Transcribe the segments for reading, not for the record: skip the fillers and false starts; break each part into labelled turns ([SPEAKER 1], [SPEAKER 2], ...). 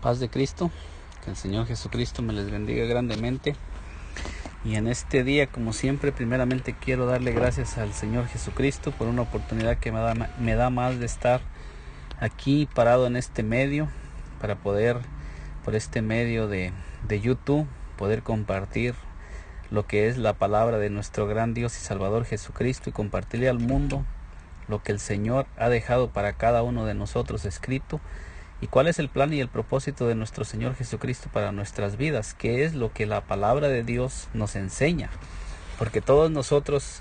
[SPEAKER 1] Paz de Cristo, que el Señor Jesucristo me les bendiga grandemente. Y en este día, como siempre, primeramente quiero darle gracias al Señor Jesucristo por una oportunidad que me da más de estar aquí parado en este medio, para poder, por este medio de YouTube, poder compartir lo que es la palabra de nuestro gran Dios y Salvador Jesucristo, y compartirle al mundo lo que el Señor ha dejado para cada uno de nosotros escrito, y cuál es el plan y el propósito de nuestro Señor Jesucristo para nuestras vidas, qué es lo que la palabra de Dios nos enseña. Porque todos nosotros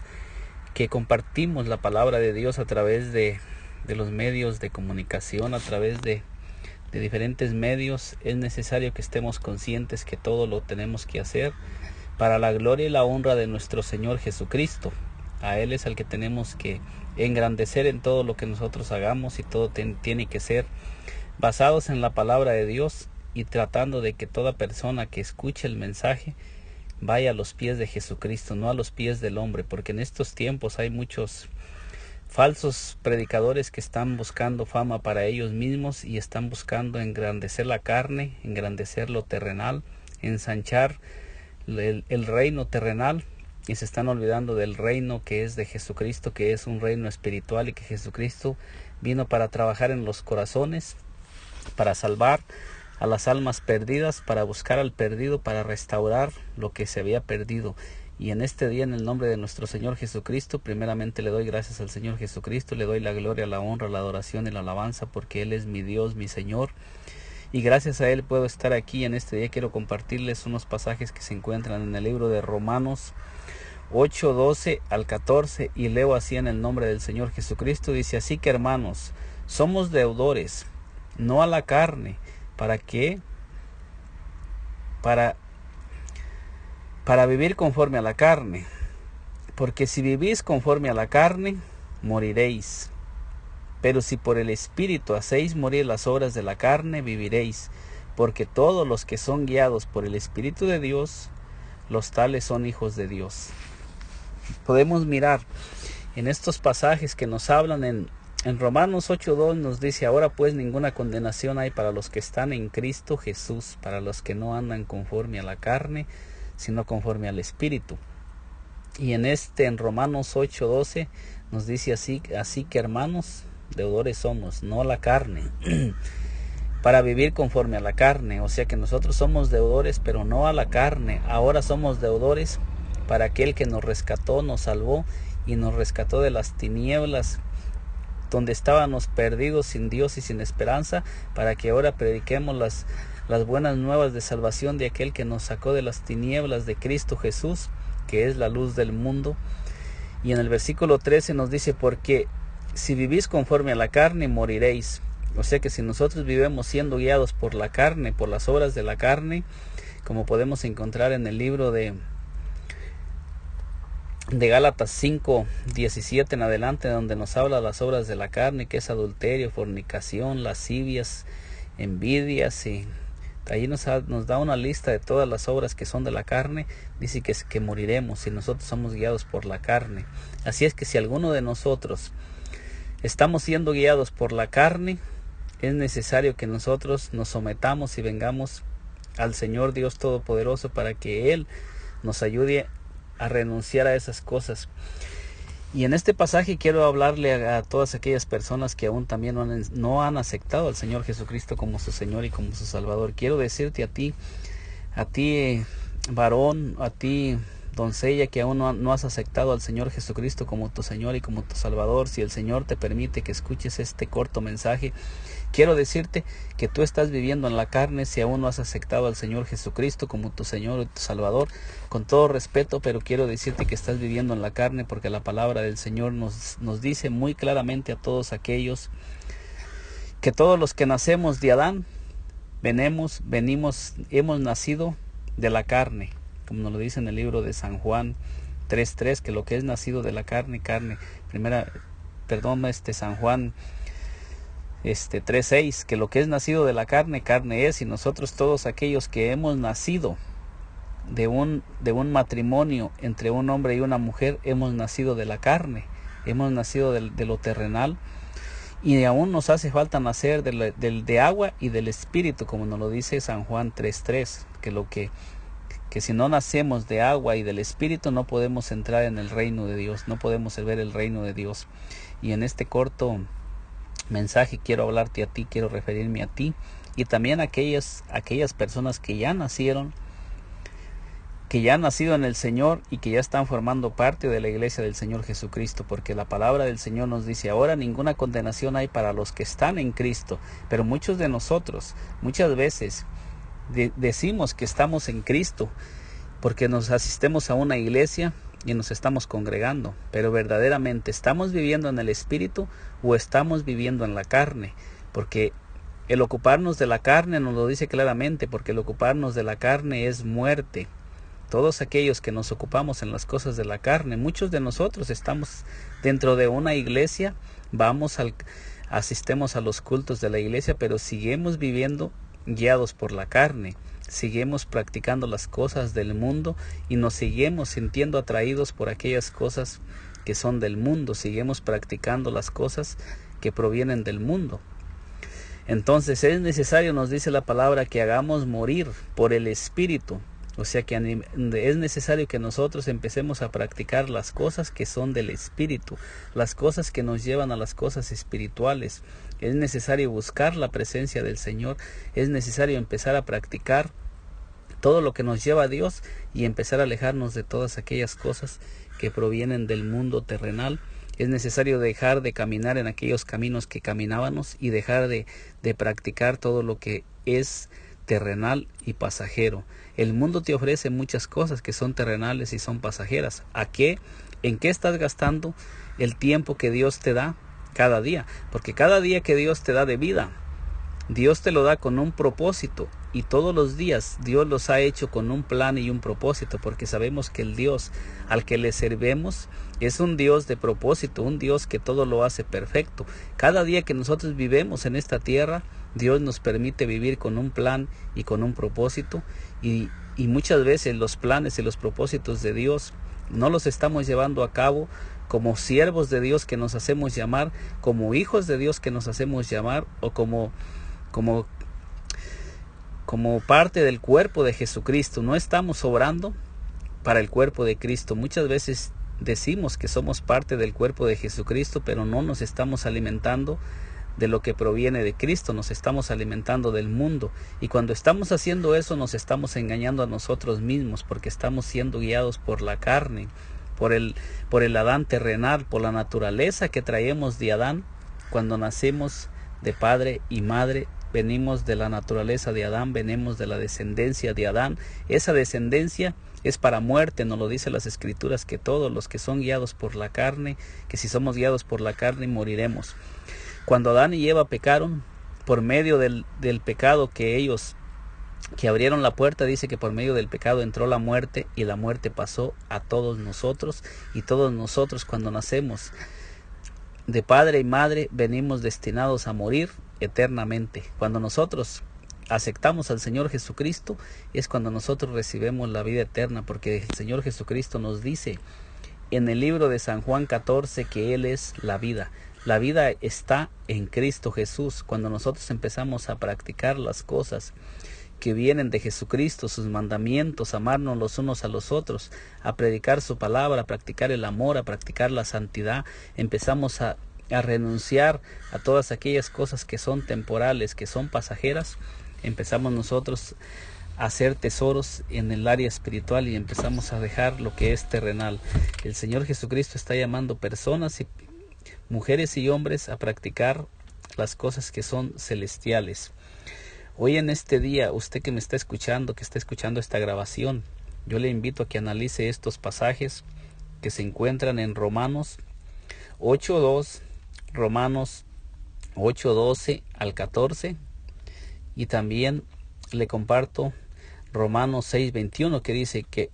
[SPEAKER 1] que compartimos la palabra de Dios a través de los medios de comunicación, a través de diferentes medios, es necesario que estemos conscientes que todo lo tenemos que hacer para la gloria y la honra de nuestro Señor Jesucristo. A Él es al que tenemos que engrandecer en todo lo que nosotros hagamos, y todo tiene que ser basados en la palabra de Dios, y tratando de que toda persona que escuche el mensaje vaya a los pies de Jesucristo, no a los pies del hombre, porque en estos tiempos hay muchos falsos predicadores que están buscando fama para ellos mismos y están buscando engrandecer la carne, engrandecer lo terrenal, ensanchar el reino terrenal, y se están olvidando del reino que es de Jesucristo, que es un reino espiritual, y que Jesucristo vino para trabajar en los corazones, para salvar a las almas perdidas, para buscar al perdido, para restaurar lo que se había perdido. Y en este día, en el nombre de nuestro Señor Jesucristo, primeramente le doy gracias al Señor Jesucristo, le doy la gloria, la honra, la adoración y la alabanza, porque Él es mi Dios, mi Señor, y gracias a Él puedo estar aquí. En este día quiero compartirles unos pasajes que se encuentran en el libro de Romanos 8, 12 al 14, y leo así en el nombre del Señor Jesucristo. Dice: así que, hermanos, somos deudores, no a la carne, ¿para qué? Para vivir conforme a la carne, porque si vivís conforme a la carne, moriréis. Pero si por el Espíritu hacéis morir las obras de la carne, viviréis. Porque todos los que son guiados por el Espíritu de Dios, los tales son hijos de Dios. Podemos mirar en estos pasajes que nos hablan en Romanos 8:2, nos dice: ahora pues ninguna condenación hay para los que están en Cristo Jesús, para los que no andan conforme a la carne, sino conforme al Espíritu. Y en Romanos 8:12 nos dice así que, hermanos, deudores somos, no a la carne, para vivir conforme a la carne. O sea que nosotros somos deudores, pero no a la carne. Ahora somos deudores para aquel que nos rescató, nos salvó y nos rescató de las tinieblas, donde estábamos perdidos, sin Dios y sin esperanza, para que ahora prediquemos las buenas nuevas de salvación de aquel que nos sacó de las tinieblas, de Cristo Jesús, que es la luz del mundo. Y en el versículo 13 nos dice: porque si vivís conforme a la carne, moriréis. O sea que si nosotros vivimos siendo guiados por la carne, por las obras de la carne, como podemos encontrar en el libro de Gálatas 5:17 en adelante, donde nos habla de las obras de la carne, que es adulterio, fornicación, lascivias, envidias, y ahí nos da una lista de todas las obras que son de la carne. Dice que moriremos si nosotros somos guiados por la carne. Así es que si alguno de nosotros estamos siendo guiados por la carne, es necesario que nosotros nos sometamos y vengamos al Señor Dios Todopoderoso, para que Él nos ayude a renunciar a esas cosas. Y en este pasaje quiero hablarle a todas aquellas personas que aún también no han aceptado al Señor Jesucristo como su Señor y como su Salvador. Quiero decirte a ti varón, a ti doncella, que aún no has aceptado al Señor Jesucristo como tu Señor y como tu Salvador. Si el Señor te permite que escuches este corto mensaje, quiero decirte que tú estás viviendo en la carne si aún no has aceptado al Señor Jesucristo como tu Señor y tu Salvador. Con todo respeto, pero quiero decirte que estás viviendo en la carne, porque la palabra del Señor nos dice muy claramente a todos aquellos, que todos los que nacemos de Adán, hemos nacido de la carne, como nos lo dice en el libro de San Juan 3:3, que lo que es nacido de la carne, San Juan 3:6, que lo que es nacido de la carne, carne es. Y nosotros, todos aquellos que hemos nacido de un matrimonio entre un hombre y una mujer, hemos nacido de la carne, hemos nacido de lo terrenal, Y aún nos hace falta nacer de agua y del Espíritu, como nos lo dice San Juan 3:3, que si no nacemos de agua y del Espíritu no podemos entrar en el reino de Dios, no podemos ver el reino de Dios. Y en este corto mensaje quiero hablarte a ti, quiero referirme a ti y también a aquellas personas que ya nacieron, que ya han nacido en el Señor y que ya están formando parte de la iglesia del Señor Jesucristo, porque la palabra del Señor nos dice: ahora ninguna condenación hay para los que están en Cristo. Pero muchos de nosotros, muchas veces, decimos que estamos en Cristo porque nos asistemos a una iglesia y nos estamos congregando, pero verdaderamente ¿estamos viviendo en el Espíritu o estamos viviendo en la carne? Porque el ocuparnos de la carne nos lo dice claramente, porque el ocuparnos de la carne es muerte. Todos aquellos que nos ocupamos en las cosas de la carne, muchos de nosotros estamos dentro de una iglesia, asistemos a los cultos de la iglesia, pero seguimos viviendo guiados por la carne, seguimos practicando las cosas del mundo y nos seguimos sintiendo atraídos por aquellas cosas que son del mundo, seguimos practicando las cosas que provienen del mundo. Entonces es necesario, nos dice la palabra, que hagamos morir por el Espíritu. O sea que es necesario que nosotros empecemos a practicar las cosas que son del Espíritu, las cosas que nos llevan a las cosas espirituales. Es necesario buscar la presencia del Señor, es necesario empezar a practicar todo lo que nos lleva a Dios y empezar a alejarnos de todas aquellas cosas que provienen del mundo terrenal. Es necesario dejar de caminar en aquellos caminos que caminábamos y dejar de practicar todo lo que es terrenal y pasajero. El mundo te ofrece muchas cosas que son terrenales y son pasajeras. ¿En qué estás gastando el tiempo que Dios te da cada día? Porque cada día que Dios te da de vida, Dios te lo da con un propósito, y todos los días Dios los ha hecho con un plan y un propósito, porque sabemos que el Dios al que le servemos es un Dios de propósito, un Dios que todo lo hace perfecto. Cada día que nosotros vivimos en esta tierra, Dios nos permite vivir con un plan y con un propósito, y muchas veces los planes y los propósitos de Dios no los estamos llevando a cabo como siervos de Dios que nos hacemos llamar, como hijos de Dios que nos hacemos llamar, o como parte del cuerpo de Jesucristo. No estamos obrando para el cuerpo de Cristo. Muchas veces decimos que somos parte del cuerpo de Jesucristo, pero no nos estamos alimentando de lo que proviene de Cristo, nos estamos alimentando del mundo. Y cuando estamos haciendo eso, nos estamos engañando a nosotros mismos, porque estamos siendo guiados por la carne, por el Adán terrenal, por la naturaleza que traemos de Adán. Cuando nacemos de padre y madre, venimos de la naturaleza de Adán, venimos de la descendencia de Adán. Esa descendencia es para muerte, nos lo dice las Escrituras, que todos los que son guiados por la carne, que si somos guiados por la carne, moriremos. Cuando Adán y Eva pecaron, por medio del pecado que abrieron la puerta, dice que por medio del pecado entró la muerte, y la muerte pasó a todos nosotros, y todos nosotros cuando nacemos de padre y madre venimos destinados a morir eternamente. Cuando nosotros aceptamos al Señor Jesucristo es cuando nosotros recibimos la vida eterna, porque el Señor Jesucristo nos dice en el libro de San Juan 14 que Él es la vida. La vida está en Cristo Jesús. Cuando nosotros empezamos a practicar las cosas que vienen de Jesucristo, sus mandamientos, amarnos los unos a los otros, a predicar su palabra, a practicar el amor, a practicar la santidad, empezamos a renunciar a todas aquellas cosas que son temporales, que son pasajeras. Empezamos nosotros a hacer tesoros en el área espiritual y empezamos a dejar lo que es terrenal. El Señor Jesucristo está llamando personas, y mujeres y hombres, a practicar las cosas que son celestiales. Hoy en este día, usted que me está escuchando, que está escuchando esta grabación, yo le invito a que analice estos pasajes que se encuentran en Romanos 8:2, Romanos 8:12 al 14, y también le comparto Romanos 6:21, que dice que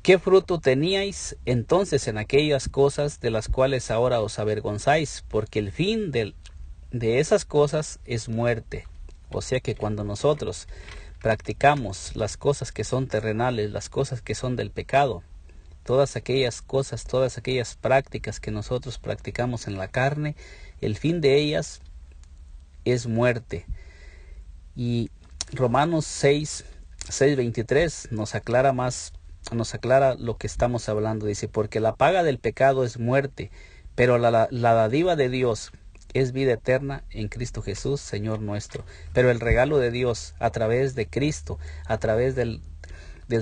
[SPEAKER 1] ¿qué fruto teníais entonces en aquellas cosas de las cuales ahora os avergonzáis? Porque el fin de esas cosas es muerte. O sea que cuando nosotros practicamos las cosas que son terrenales, las cosas que son del pecado, todas aquellas cosas, todas aquellas prácticas que nosotros practicamos en la carne, el fin de ellas es muerte. Y Romanos 6:23 nos aclara lo que estamos hablando. Dice, porque la paga del pecado es muerte, pero la dádiva de Dios es vida eterna en Cristo Jesús, Señor nuestro. Pero el regalo de Dios a través de Cristo, a través del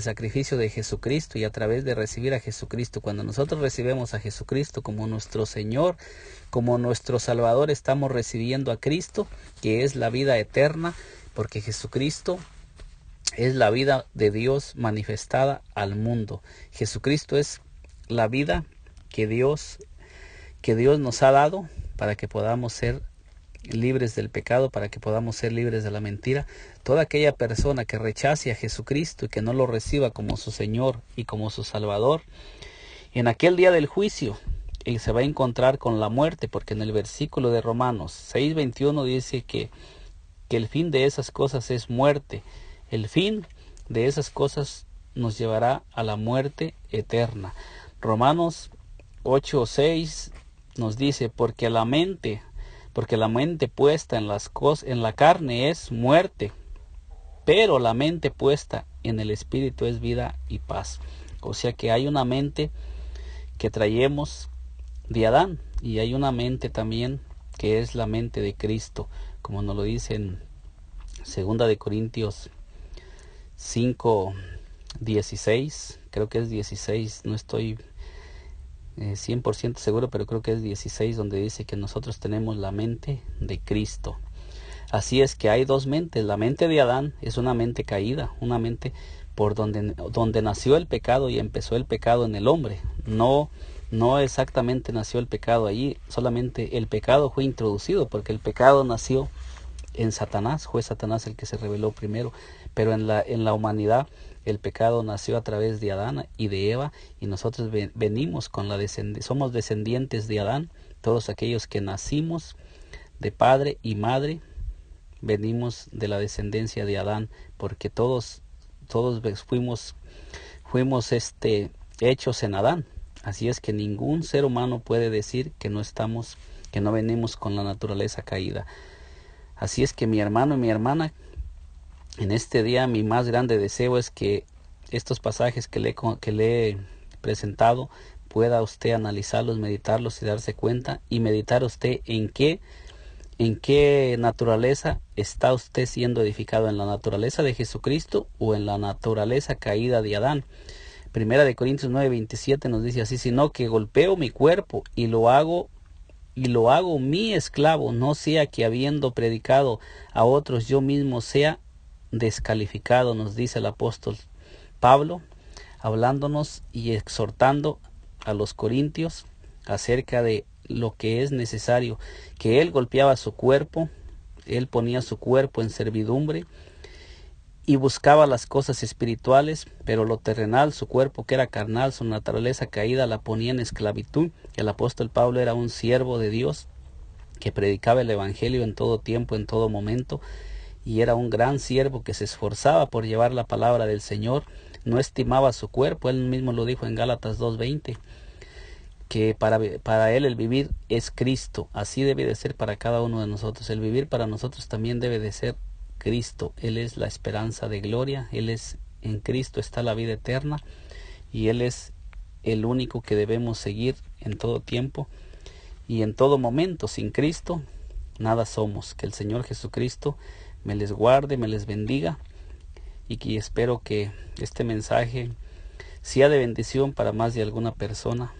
[SPEAKER 1] sacrificio de Jesucristo y a través de recibir a Jesucristo. Cuando nosotros recibimos a Jesucristo como nuestro Señor, como nuestro Salvador, estamos recibiendo a Cristo, que es la vida eterna, porque Jesucristo es la vida de Dios manifestada al mundo. Jesucristo es la vida que Dios nos ha dado para que podamos ser libres del pecado, para que podamos ser libres de la mentira. Toda aquella persona que rechace a Jesucristo y que no lo reciba como su Señor y como su Salvador, en aquel día del juicio él se va a encontrar con la muerte, porque en el versículo de Romanos 6:21 dice que el fin de esas cosas es muerte. El fin de esas cosas nos llevará a la muerte eterna. Romanos 8:6 nos dice, porque la mente puesta en la carne es muerte, pero la mente puesta en el Espíritu es vida y paz. O sea que hay una mente que traemos de Adán y hay una mente también que es la mente de Cristo, como nos lo dice en 2 de Corintios 5:16, creo que es 16, no estoy 100% seguro, pero creo que es 16, donde dice que nosotros tenemos la mente de Cristo. Así es que hay dos mentes. La mente de Adán es una mente caída, una mente por donde nació el pecado y empezó el pecado en el hombre. No exactamente nació el pecado allí, solamente el pecado fue introducido, porque el pecado nació en Satanás, fue Satanás el que se rebeló primero, pero en la humanidad el pecado nació a través de Adán y de Eva, y nosotros venimos somos descendientes de Adán. Todos aquellos que nacimos de padre y madre venimos de la descendencia de Adán, porque todos fuimos hechos en Adán. Así es que ningún ser humano puede decir que no venimos con la naturaleza caída. Así es que mi hermano y mi hermana, en este día mi más grande deseo es que estos pasajes que le he presentado pueda usted analizarlos, meditarlos y darse cuenta, y meditar usted en qué naturaleza está usted siendo edificado, en la naturaleza de Jesucristo o en la naturaleza caída de Adán. Primera de Corintios 9:27 nos dice así, sino que golpeo mi cuerpo y lo hago mi esclavo, no sea que habiendo predicado a otros yo mismo sea descalificado, nos dice el apóstol Pablo, hablándonos y exhortando a los corintios acerca de lo que es necesario, que él golpeaba su cuerpo, él ponía su cuerpo en servidumbre y buscaba las cosas espirituales, pero lo terrenal, su cuerpo que era carnal, su naturaleza caída, la ponía en esclavitud. El apóstol Pablo era un siervo de Dios que predicaba el evangelio en todo tiempo, en todo momento, y era un gran siervo que se esforzaba por llevar la palabra del Señor. No estimaba su cuerpo, él mismo lo dijo en Gálatas 2:20, que para él el vivir es Cristo. Así debe de ser para cada uno de nosotros. El vivir para nosotros también debe de ser Cristo. Él es la esperanza de gloria, en Cristo está la vida eterna, y Él es el único que debemos seguir en todo tiempo y en todo momento. Sin Cristo nada somos. Que el Señor Jesucristo me les guarde, me les bendiga, y que espero que este mensaje sea de bendición para más de alguna persona.